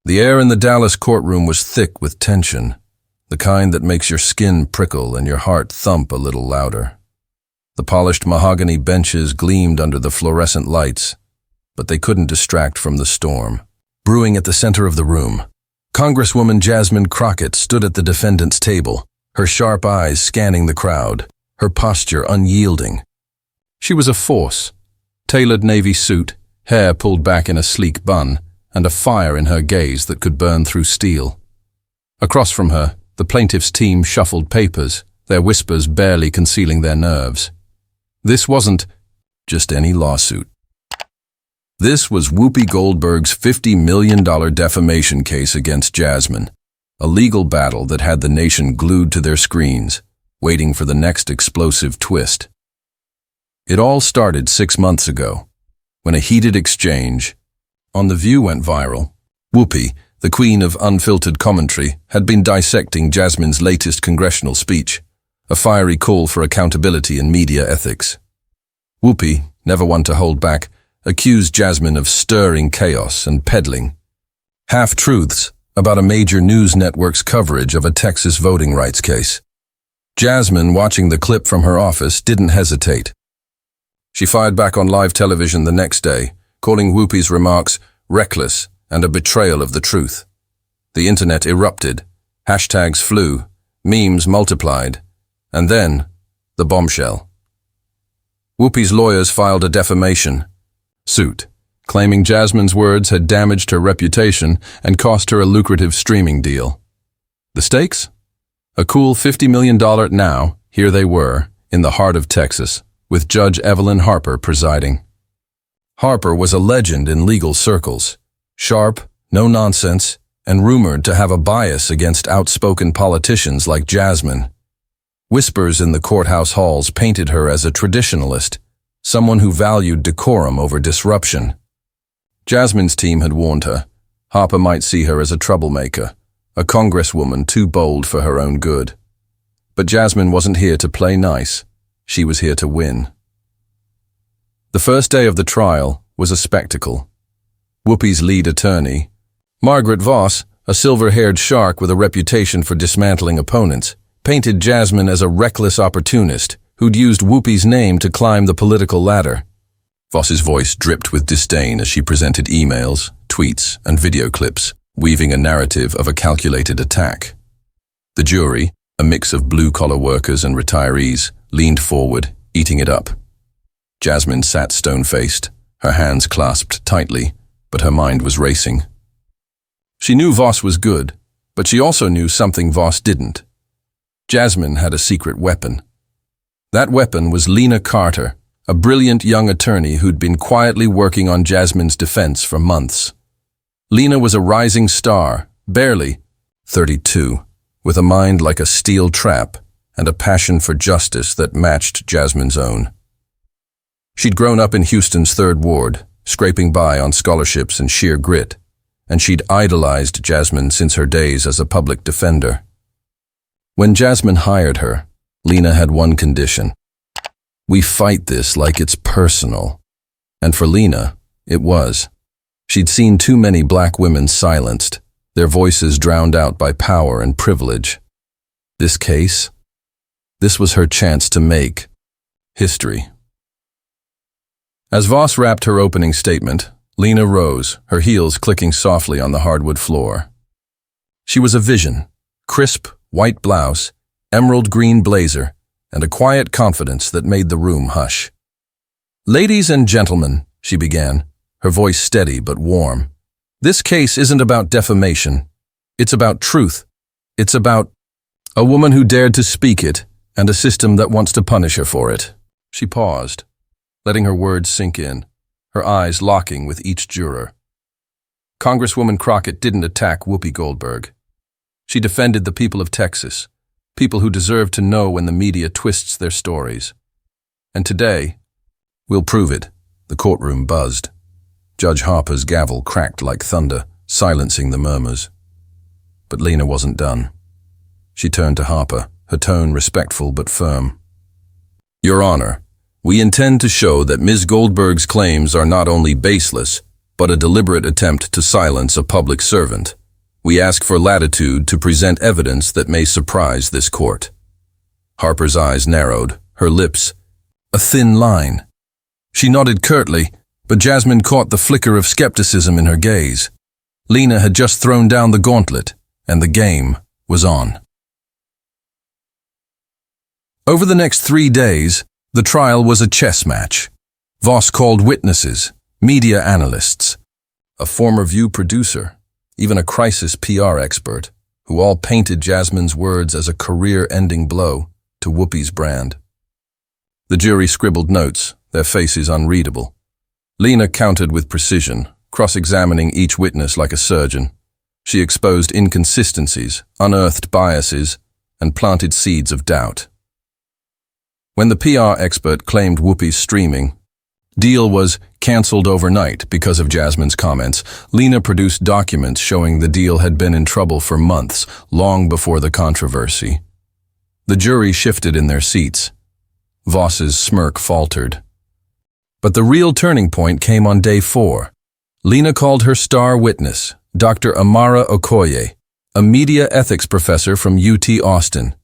The air in the Dallas courtroom was thick with tension, the kind that makes your skin prickle and your heart thump a little louder. The polished mahogany benches gleamed under the fluorescent lights, but they couldn't distract from the storm. Brewing at the center of the room, Congresswoman Jasmine Crockett stood at the defendant's table, her sharp eyes scanning the crowd, her posture unyielding. She was a force, tailored navy suit, hair pulled back in a sleek bun, and a fire in her gaze that could burn through steel. Across from her, the plaintiff's team shuffled papers, their whispers barely concealing their nerves. This wasn't just any lawsuit. This was Whoopi Goldberg's $50 million defamation case against Jasmine, a legal battle that had the nation glued to their screens, waiting for the next explosive twist. It all started 6 months ago, when a heated exchange on The View went viral. Whoopi, the queen of unfiltered commentary, had been dissecting Jasmine's latest congressional speech, a fiery call for accountability and media ethics. Whoopi, never one to hold back, accused Jasmine of stirring chaos and peddling half-truths about a major news network's coverage of a Texas voting rights case. Jasmine, watching the clip from her office, didn't hesitate. She fired back on live television the next day, calling Whoopi's remarks reckless and a betrayal of the truth. The internet erupted, hashtags flew, memes multiplied, and then the bombshell. Whoopi's lawyers filed a defamation suit, claiming Jasmine's words had damaged her reputation and cost her a lucrative streaming deal. The stakes? A cool $50 million. Now, here they were, in the heart of Texas, with Judge Evelyn Harper presiding. Harper was a legend in legal circles, sharp, no nonsense, and rumored to have a bias against outspoken politicians like Jasmine. Whispers in the courthouse halls painted her as a traditionalist, someone who valued decorum over disruption. Jasmine's team had warned her. Harper might see her as a troublemaker, a congresswoman too bold for her own good. But Jasmine wasn't here to play nice. She was here to win. The first day of the trial was a spectacle. Whoopi's lead attorney, Margaret Voss, a silver-haired shark with a reputation for dismantling opponents, painted Jasmine as a reckless opportunist who'd used Whoopi's name to climb the political ladder. Voss's voice dripped with disdain as she presented emails, tweets, and video clips, weaving a narrative of a calculated attack. The jury, a mix of blue-collar workers and retirees, leaned forward, eating it up. Jasmine sat stone-faced, her hands clasped tightly, but her mind was racing. She knew Voss was good, but she also knew something Voss didn't. Jasmine had a secret weapon. That weapon was Lena Carter, a brilliant young attorney who'd been quietly working on Jasmine's defense for months. Lena was a rising star, barely 32, with a mind like a steel trap and a passion for justice that matched Jasmine's own. She'd grown up in Houston's 3rd Ward, scraping by on scholarships and sheer grit, and she'd idolized Jasmine since her days as a public defender. When Jasmine hired her, Lena had one condition. We fight this like it's personal. And for Lena, it was. She'd seen too many black women silenced, their voices drowned out by power and privilege. This case? This was her chance to make history. As Voss wrapped her opening statement, Lena rose, her heels clicking softly on the hardwood floor. She was a vision, crisp, white blouse, emerald green blazer, and a quiet confidence that made the room hush. "Ladies and gentlemen," she began, her voice steady but warm, "this case isn't about defamation. It's about truth. It's about a woman who dared to speak it and a system that wants to punish her for it." She paused, letting her words sink in, her eyes locking with each juror. Congresswoman Crockett didn't attack Whoopi Goldberg. She defended the people of Texas, people who deserve to know when the media twists their stories. And today, we'll prove it. The courtroom buzzed. Judge Harper's gavel cracked like thunder, silencing the murmurs. But Lena wasn't done. She turned to Harper, her tone respectful but firm. "Your Honor, we intend to show that Ms. Goldberg's claims are not only baseless, but a deliberate attempt to silence a public servant. We ask for latitude to present evidence that may surprise this court." Harper's eyes narrowed, her lips a thin line. She nodded curtly, but Jasmine caught the flicker of skepticism in her gaze. Lena had just thrown down the gauntlet, and the game was on. Over the next 3 days, the trial was a chess match. Voss called witnesses, media analysts, a former View producer, even a crisis PR expert, who all painted Jasmine's words as a career-ending blow to Whoopi's brand. The jury scribbled notes, their faces unreadable. Lena counted with precision, cross-examining each witness like a surgeon. She exposed inconsistencies, unearthed biases, and planted seeds of doubt. When the PR expert claimed Whoopi's streaming deal was cancelled overnight because of Jasmine's comments, Lena produced documents showing the deal had been in trouble for months, long before the controversy. The jury shifted in their seats. Voss's smirk faltered. But the real turning point came on day 4. Lena called her star witness, Dr. Amara Okoye, a media ethics professor from UT Austin.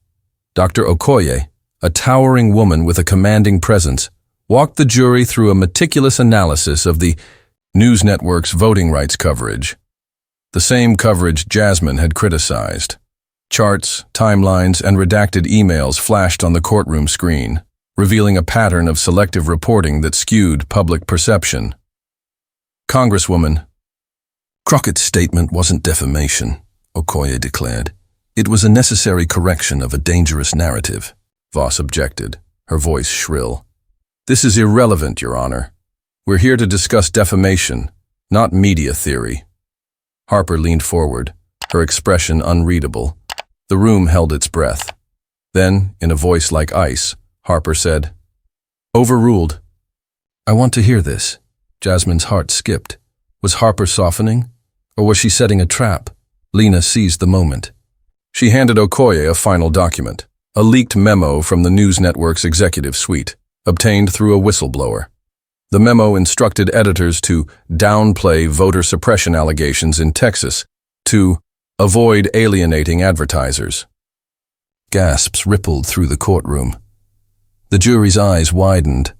Dr. Okoye, a towering woman with a commanding presence, walked the jury through a meticulous analysis of the news network's voting rights coverage. The same coverage Jasmine had criticized. Charts, timelines, and redacted emails flashed on the courtroom screen, revealing a pattern of selective reporting that skewed public perception. "Congresswoman, Crockett's statement wasn't defamation," Okoye declared. "It was a necessary correction of a dangerous narrative." Voss objected, her voice shrill. "This is irrelevant, Your Honor. We're here to discuss defamation, not media theory." Harper leaned forward, her expression unreadable. The room held its breath. Then, in a voice like ice, Harper said, "Overruled." "I want to hear this." Jasmine's heart skipped. Was Harper softening? Or was she setting a trap? Lena seized the moment. She handed Okoye a final document, a leaked memo from the news network's executive suite, obtained through a whistleblower. The memo instructed editors to downplay voter suppression allegations in Texas, to avoid alienating advertisers. Gasps rippled through the courtroom. The jury's eyes widened.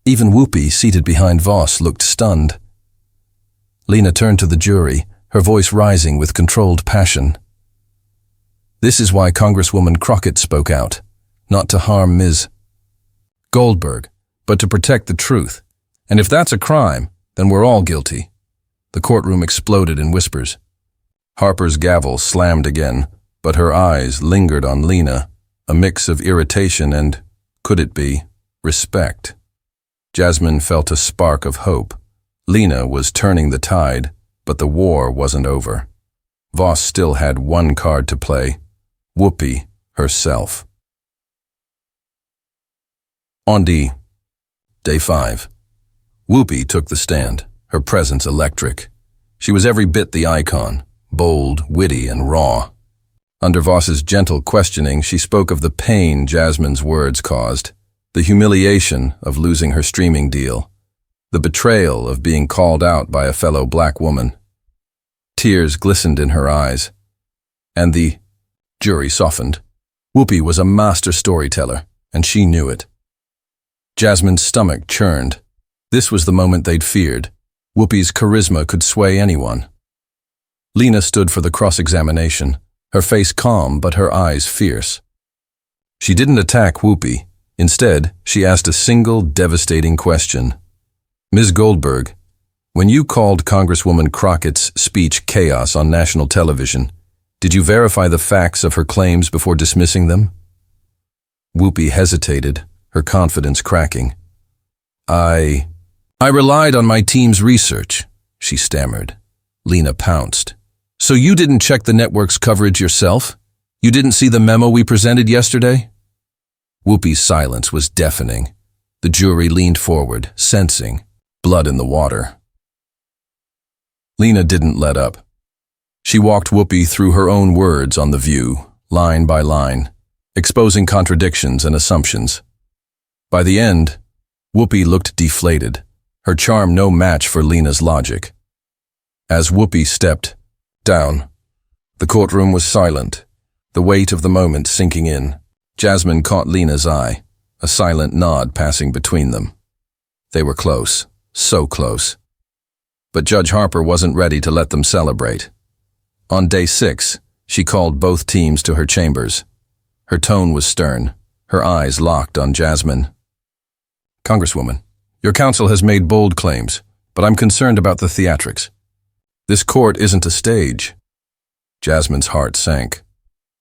Even Whoopi, seated behind Voss, looked stunned. Lena turned to the jury, her voice rising with controlled passion. "This is why Congresswoman Crockett spoke out, not to harm Ms. Goldberg, but to protect the truth. And if that's a crime, then we're all guilty." The courtroom exploded in whispers. Harper's gavel slammed again, but her eyes lingered on Lena, a mix of irritation and, could it be, respect. Jasmine felt a spark of hope. Lena was turning the tide, but the war wasn't over. Voss still had one card to play: Whoopi herself. On day 5. Whoopi took the stand, her presence electric. She was every bit the icon, bold, witty, and raw. Under Voss's gentle questioning, she spoke of the pain Jasmine's words caused, the humiliation of losing her streaming deal, the betrayal of being called out by a fellow black woman. Tears glistened in her eyes, and the jury softened. Whoopi was a master storyteller, and she knew it. Jasmine's stomach churned. This was the moment they'd feared. Whoopi's charisma could sway anyone. Lena stood for the cross-examination, her face calm but her eyes fierce. She didn't attack Whoopi. Instead, she asked a single devastating question. "Ms. Goldberg, when you called Congresswoman Crockett's speech chaos on national television, did you verify the facts of her claims before dismissing them?" Whoopi hesitated, her confidence cracking. I relied on my team's research," she stammered. Lena pounced. "So you didn't check the network's coverage yourself? You didn't see the memo we presented yesterday?" Whoopi's silence was deafening. The jury leaned forward, sensing blood in the water. Lena didn't let up. She walked Whoopi through her own words on The View, line by line, exposing contradictions and assumptions. By the end, Whoopi looked deflated, her charm no match for Lena's logic. As Whoopi stepped down, The courtroom was silent, the weight of the moment sinking in. Jasmine caught Lena's eye, a silent nod passing between them. They were close, so close. But Judge Harper wasn't ready to let them celebrate. On day 6, she called both teams to her chambers. Her tone was stern, her eyes locked on Jasmine. "Congresswoman, your counsel has made bold claims, but I'm concerned about the theatrics. This court isn't a stage." Jasmine's heart sank.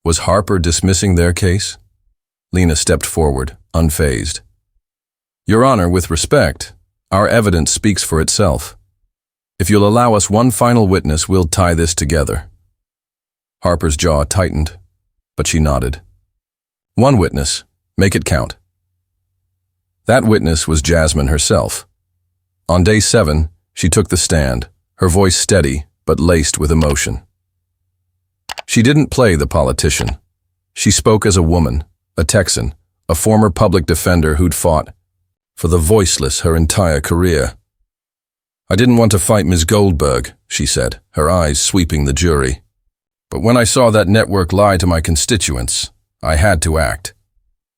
Was Harper dismissing their case? Lena stepped forward, unfazed. "Your Honor, with respect, our evidence speaks for itself. If you'll allow us one final witness, we'll tie this together." Harper's jaw tightened, but she nodded. "One witness, make it count." That witness was Jasmine herself. On day 7, she took the stand, her voice steady but laced with emotion. She didn't play the politician. She spoke as a woman, a Texan, a former public defender who'd fought for the voiceless her entire career. "I didn't want to fight Ms. Goldberg," she said, her eyes sweeping the jury. "But when I saw that network lie to my constituents, I had to act.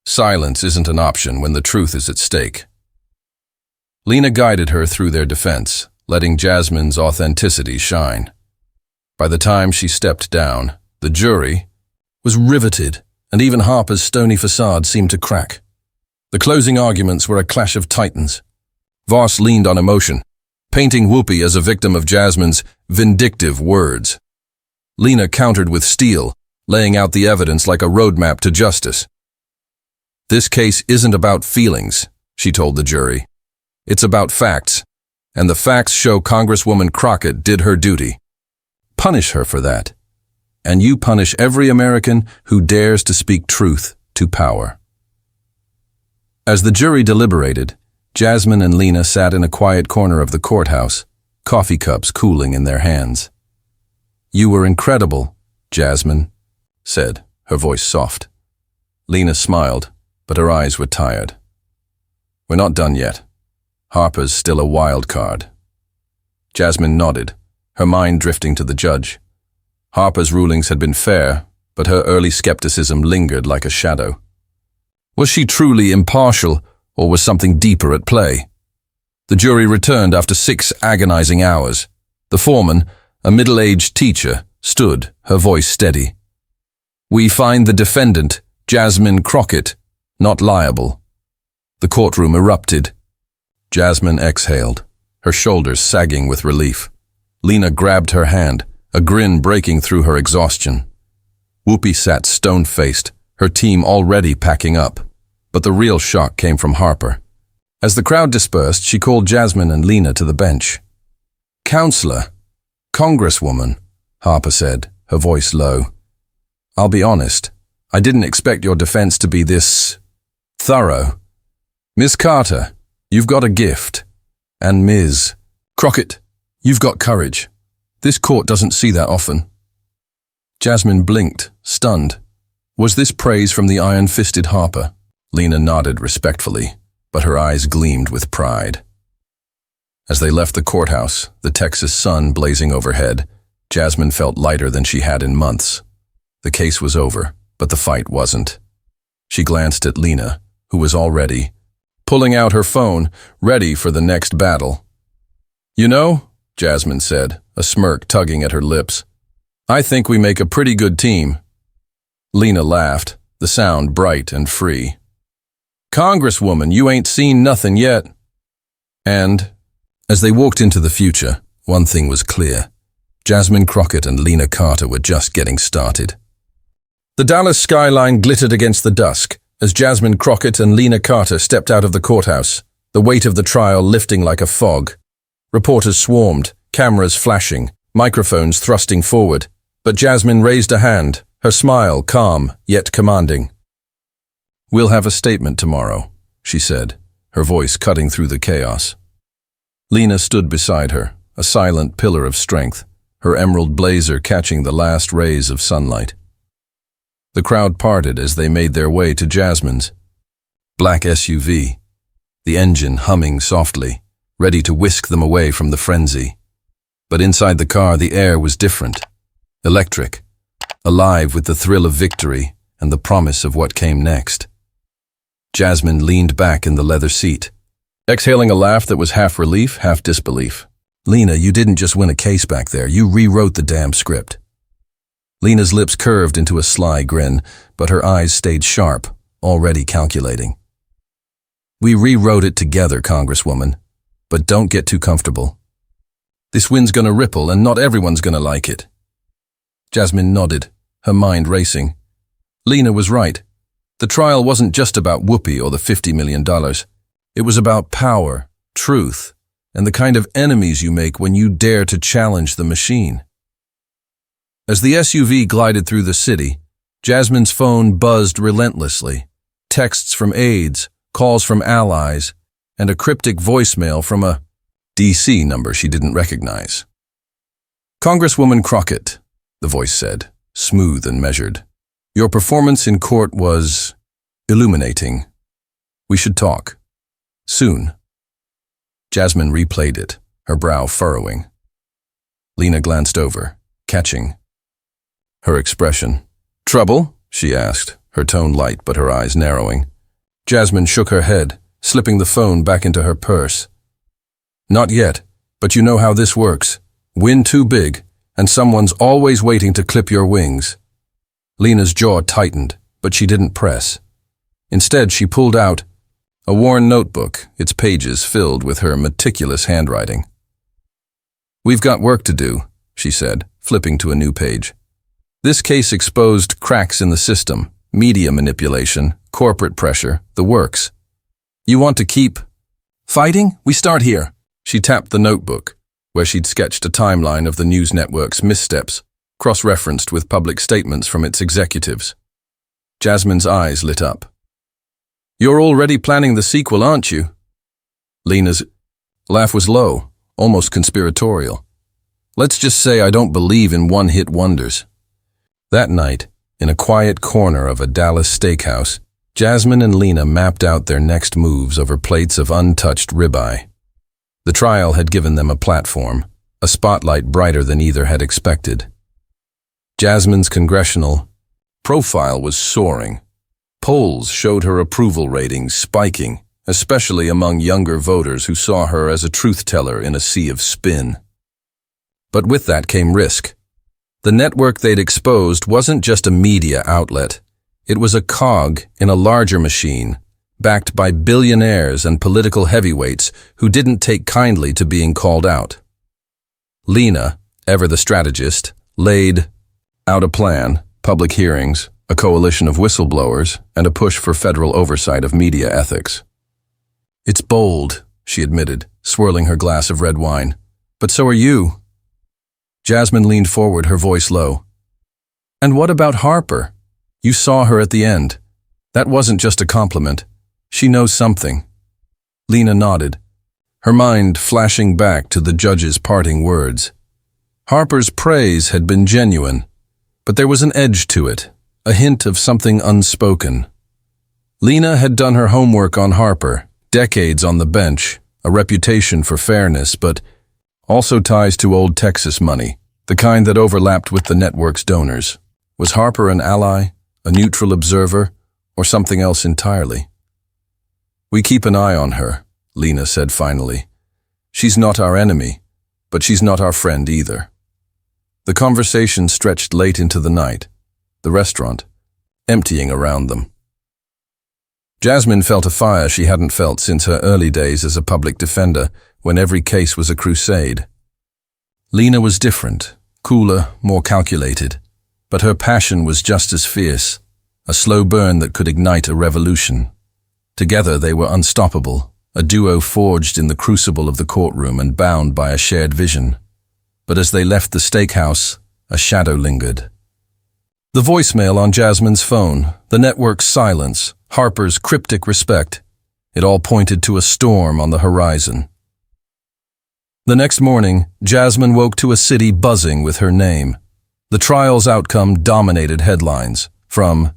Silence isn't an option when the truth is at stake." Lena guided her through their defense, letting Jasmine's authenticity shine. By the time she stepped down, the jury was riveted, and even Harper's stony facade seemed to crack. The closing arguments were a clash of titans. Voss leaned on emotion, painting Whoopi as a victim of Jasmine's vindictive words. Lena countered with steel, laying out the evidence like a roadmap to justice. "This case isn't about feelings," she told the jury. "It's about facts, and the facts show Congresswoman Crockett did her duty. Punish her for that, and you punish every American who dares to speak truth to power." As the jury deliberated, Jasmine and Lena sat in a quiet corner of the courthouse, coffee cups cooling in their hands. "You were incredible," Jasmine said, her voice soft. Lena smiled, but her eyes were tired. "We're not done yet. Harper's still a wild card." Jasmine nodded, her mind drifting to the judge. Harper's rulings had been fair, but her early skepticism lingered like a shadow. Was she truly impartial, or was something deeper at play? The jury returned after 6 agonizing hours. The foreman, a middle-aged teacher, stood, her voice steady. "We find the defendant, Jasmine Crockett, not liable." The courtroom erupted. Jasmine exhaled, her shoulders sagging with relief. Lena grabbed her hand, a grin breaking through her exhaustion. Whoopi sat stone-faced, her team already packing up. But the real shock came from Harper. As the crowd dispersed, she called Jasmine and Lena to the bench. "Counselor, Congresswoman," Harper said, her voice low. "I'll be honest, I didn't expect your defense to be this thorough. Miss Carter, you've got a gift. And Ms. Crockett, you've got courage. This court doesn't see that often." Jasmine blinked, stunned. Was this praise from the iron-fisted Harper? Lena nodded respectfully, but her eyes gleamed with pride. As they left the courthouse, the Texas sun blazing overhead, Jasmine felt lighter than she had in months. The case was over, but the fight wasn't. She glanced at Lena, who was already pulling out her phone, ready for the next battle. "You know," Jasmine said, a smirk tugging at her lips, "I think we make a pretty good team." Lena laughed, the sound bright and free. "Congresswoman, you ain't seen nothing yet." And, as they walked into the future, one thing was clear. Jasmine Crockett and Lena Carter were just getting started. The Dallas skyline glittered against the dusk as Jasmine Crockett and Lena Carter stepped out of the courthouse, the weight of the trial lifting like a fog. Reporters swarmed, cameras flashing, microphones thrusting forward. But Jasmine raised a hand, her smile calm yet commanding. "We'll have a statement tomorrow," she said, her voice cutting through the chaos. Lena stood beside her, a silent pillar of strength, her emerald blazer catching the last rays of sunlight. The crowd parted as they made their way to Jasmine's black SUV, the engine humming softly, ready to whisk them away from the frenzy. But inside the car, the air was different. Electric, alive with the thrill of victory and the promise of what came next. Jasmine leaned back in the leather seat, exhaling a laugh that was half relief, half disbelief. "Lena, you didn't just win a case back there, you rewrote the damn script." Lena's lips curved into a sly grin, but her eyes stayed sharp, already calculating. "We rewrote it together, Congresswoman, but don't get too comfortable. This wind's gonna ripple and not everyone's gonna like it." Jasmine nodded, her mind racing. Lena was right. The trial wasn't just about Whoopi or the $50 million. It was about power, truth, and the kind of enemies you make when you dare to challenge the machine. As the SUV glided through the city, Jasmine's phone buzzed relentlessly. Texts from aides, calls from allies, and a cryptic voicemail from a DC number she didn't recognize. "Congresswoman Crockett," the voice said, smooth and measured. "Your performance in court was illuminating. We should talk. Soon." Jasmine replayed it, her brow furrowing. Lena glanced over, catching her expression. "Trouble?" she asked, her tone light but her eyes narrowing. Jasmine shook her head, slipping the phone back into her purse. "Not yet, but you know how this works. Win too big, and someone's always waiting to clip your wings." Lena's jaw tightened, but she didn't press. Instead, she pulled out a worn notebook, its pages filled with her meticulous handwriting. "We've got work to do," she said, flipping to a new page. "This case exposed cracks in the system, media manipulation, corporate pressure, the works. You want to keep fighting? We start here." She tapped the notebook, where she'd sketched a timeline of the news network's missteps, cross-referenced with public statements from its executives. Jasmine's eyes lit up. "You're already planning the sequel, aren't you?" Lena's laugh was low, almost conspiratorial. "Let's just say I don't believe in one-hit wonders." That night, in a quiet corner of a Dallas steakhouse, Jasmine and Lena mapped out their next moves over plates of untouched ribeye. The trial had given them a platform, a spotlight brighter than either had expected. Jasmine's congressional profile was soaring. Polls showed her approval ratings spiking, especially among younger voters who saw her as a truth-teller in a sea of spin. But with that came risk. The network they'd exposed wasn't just a media outlet. It was a cog in a larger machine, backed by billionaires and political heavyweights who didn't take kindly to being called out. Lena, ever the strategist, laid out a plan, public hearings, a coalition of whistleblowers, and a push for federal oversight of media ethics. "It's bold," she admitted, swirling her glass of red wine. "But so are you." Jasmine leaned forward, her voice low. "And what about Harper? You saw her at the end. That wasn't just a compliment. She knows something." Lena nodded, her mind flashing back to the judge's parting words. Harper's praise had been genuine, but there was an edge to it, a hint of something unspoken. Lena had done her homework on Harper, decades on the bench, a reputation for fairness, but also ties to old Texas money, the kind that overlapped with the network's donors. Was Harper an ally, a neutral observer, or something else entirely? "We keep an eye on her," Lena said finally. "She's not our enemy, but she's not our friend either." The conversation stretched late into the night, the restaurant emptying around them. Jasmine felt a fire she hadn't felt since her early days as a public defender, when every case was a crusade. Lena was different, cooler, more calculated, but her passion was just as fierce, a slow burn that could ignite a revolution. Together they were unstoppable, a duo forged in the crucible of the courtroom and bound by a shared vision. But as they left the steakhouse, a shadow lingered. The voicemail on Jasmine's phone, the network's silence, Harper's cryptic respect, it all pointed to a storm on the horizon. The next morning, Jasmine woke to a city buzzing with her name. The trial's outcome dominated headlines, from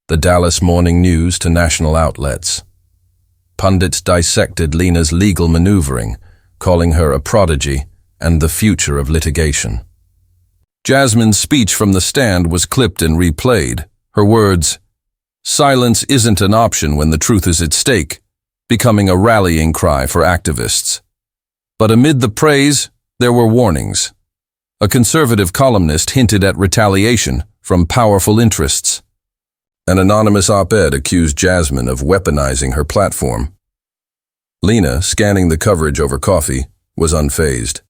the Dallas Morning News to national outlets. Pundits dissected Lena's legal maneuvering, calling her a prodigy and the future of litigation. Jasmine's speech from the stand was clipped and replayed. Her words, "Silence isn't an option when the truth is at stake," becoming a rallying cry for activists. But amid the praise, there were warnings. A conservative columnist hinted at retaliation from powerful interests. An anonymous op-ed accused Jasmine of weaponizing her platform. Lena, scanning the coverage over coffee, was unfazed.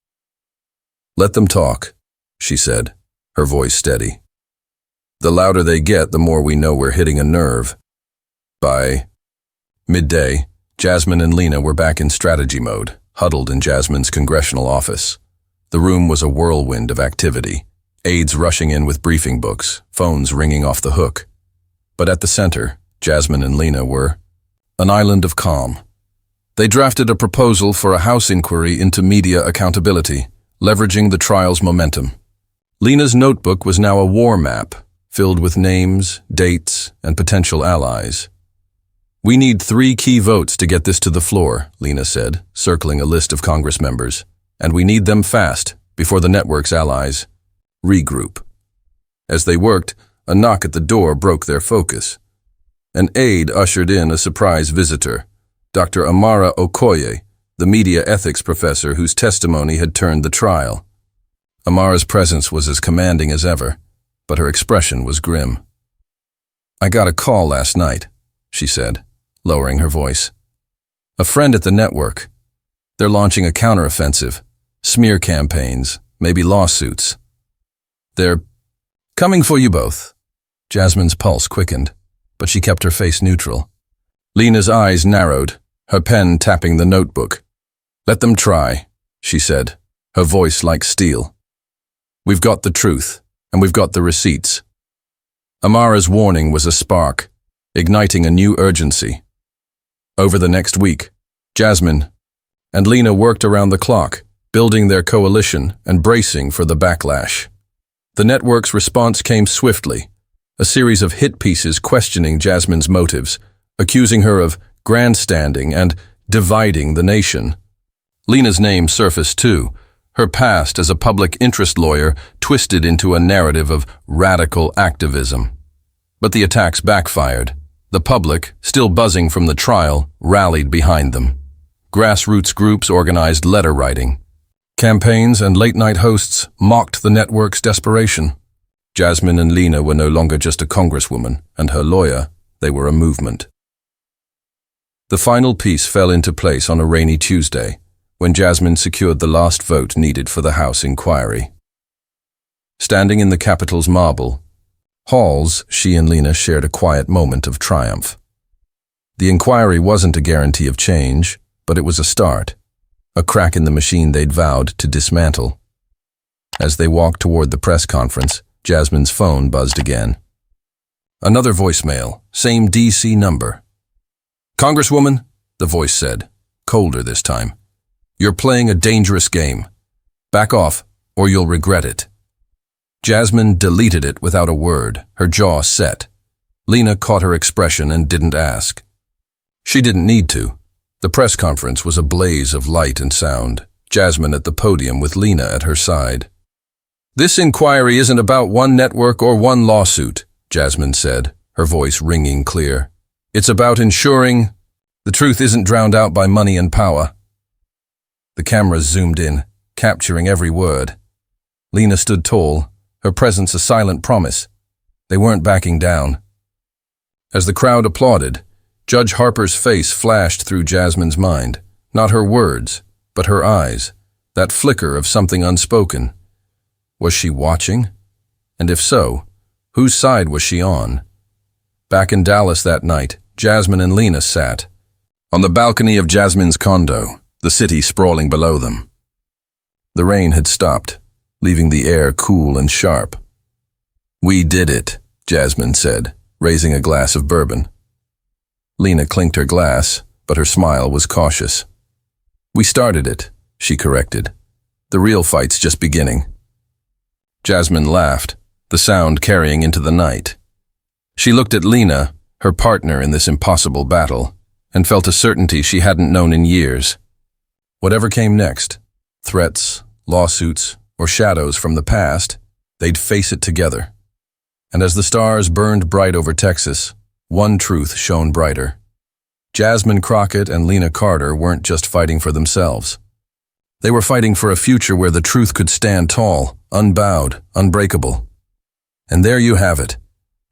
"Let them talk," she said, her voice steady. "The louder they get, the more we know we're hitting a nerve." By midday, Jasmine and Lena were back in strategy mode, huddled in Jasmine's congressional office. The room was a whirlwind of activity, aides rushing in with briefing books, phones ringing off the hook. But at the center, Jasmine and Lena were an island of calm. They drafted a proposal for a House inquiry into media accountability, leveraging the trial's momentum. Lena's notebook was now a war map, filled with names, dates, and potential allies. "We need 3 key votes to get this to the floor," Lena said, circling a list of Congress members. "And we need them fast, before the network's allies regroup." As they worked, a knock at the door broke their focus. An aide ushered in a surprise visitor, Dr. Amara Okoye, the media ethics professor whose testimony had turned the trial. Amara's presence was as commanding as ever, but her expression was grim. "I got a call last night," she said, lowering her voice. "A friend at the network. They're launching a counteroffensive, smear campaigns, maybe lawsuits. They're coming for you both." Jasmine's pulse quickened, but she kept her face neutral. Lena's eyes narrowed, her pen tapping the notebook. "Let them try," she said, her voice like steel. "We've got the truth, and we've got the receipts." Amara's warning was a spark, igniting a new urgency. Over the next week, Jasmine and Lena worked around the clock, building their coalition and bracing for the backlash. The network's response came swiftly, a series of hit pieces questioning Jasmine's motives, accusing her of grandstanding and dividing the nation. Lena's name surfaced too, her past as a public interest lawyer twisted into a narrative of radical activism. But the attacks backfired. The public, still buzzing from the trial, rallied behind them. Grassroots groups organized letter writing. Campaigns and late-night hosts mocked the network's desperation. Jasmine and Lena were no longer just a congresswoman and her lawyer, they were a movement. The final piece fell into place on a rainy Tuesday, when Jasmine secured the last vote needed for the House inquiry. Standing in the Capitol's marble halls, she and Lena shared a quiet moment of triumph. The inquiry wasn't a guarantee of change, but it was a start, a crack in the machine they'd vowed to dismantle. As they walked toward the press conference, Jasmine's phone buzzed again. Another voicemail, same DC number. "Congresswoman," the voice said, colder this time, "you're playing a dangerous game. Back off, or you'll regret it." Jasmine deleted it without a word, her jaw set. Lena caught her expression and didn't ask. She didn't need to. The press conference was a blaze of light and sound, Jasmine at the podium with Lena at her side. "This inquiry isn't about one network or one lawsuit," Jasmine said, her voice ringing clear. "It's about ensuring the truth isn't drowned out by money and power." The cameras zoomed in, capturing every word. Lena stood tall, her presence a silent promise. They weren't backing down. As the crowd applauded, Judge Harper's face flashed through Jasmine's mind. Not her words, but her eyes, that flicker of something unspoken. Was she watching? And if so, whose side was she on? Back in Dallas that night, Jasmine and Lena sat on the balcony of Jasmine's condo, the city sprawling below them. The rain had stopped, leaving the air cool and sharp. "We did it," Jasmine said, raising a glass of bourbon. Lena clinked her glass, but her smile was cautious. "We started it," she corrected. "The real fight's just beginning." Jasmine laughed, the sound carrying into the night. She looked at Lena, her partner in this impossible battle, and felt a certainty she hadn't known in years. Whatever came next, threats, lawsuits, or shadows from the past, they'd face it together. And as the stars burned bright over Texas, one truth shone brighter. Jasmine Crockett and Lena Carter weren't just fighting for themselves. They were fighting for a future where the truth could stand tall, unbowed, unbreakable. And there you have it,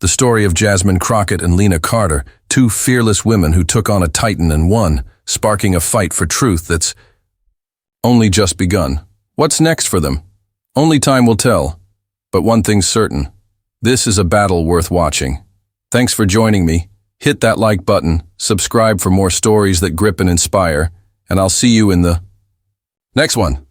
the story of Jasmine Crockett and Lena Carter, two fearless women who took on a titan and won, sparking a fight for truth that's only just begun. What's next for them? Only time will tell. But one thing's certain, this is a battle worth watching. Thanks for joining me. Hit that like button, subscribe for more stories that grip and inspire, and I'll see you in the next one.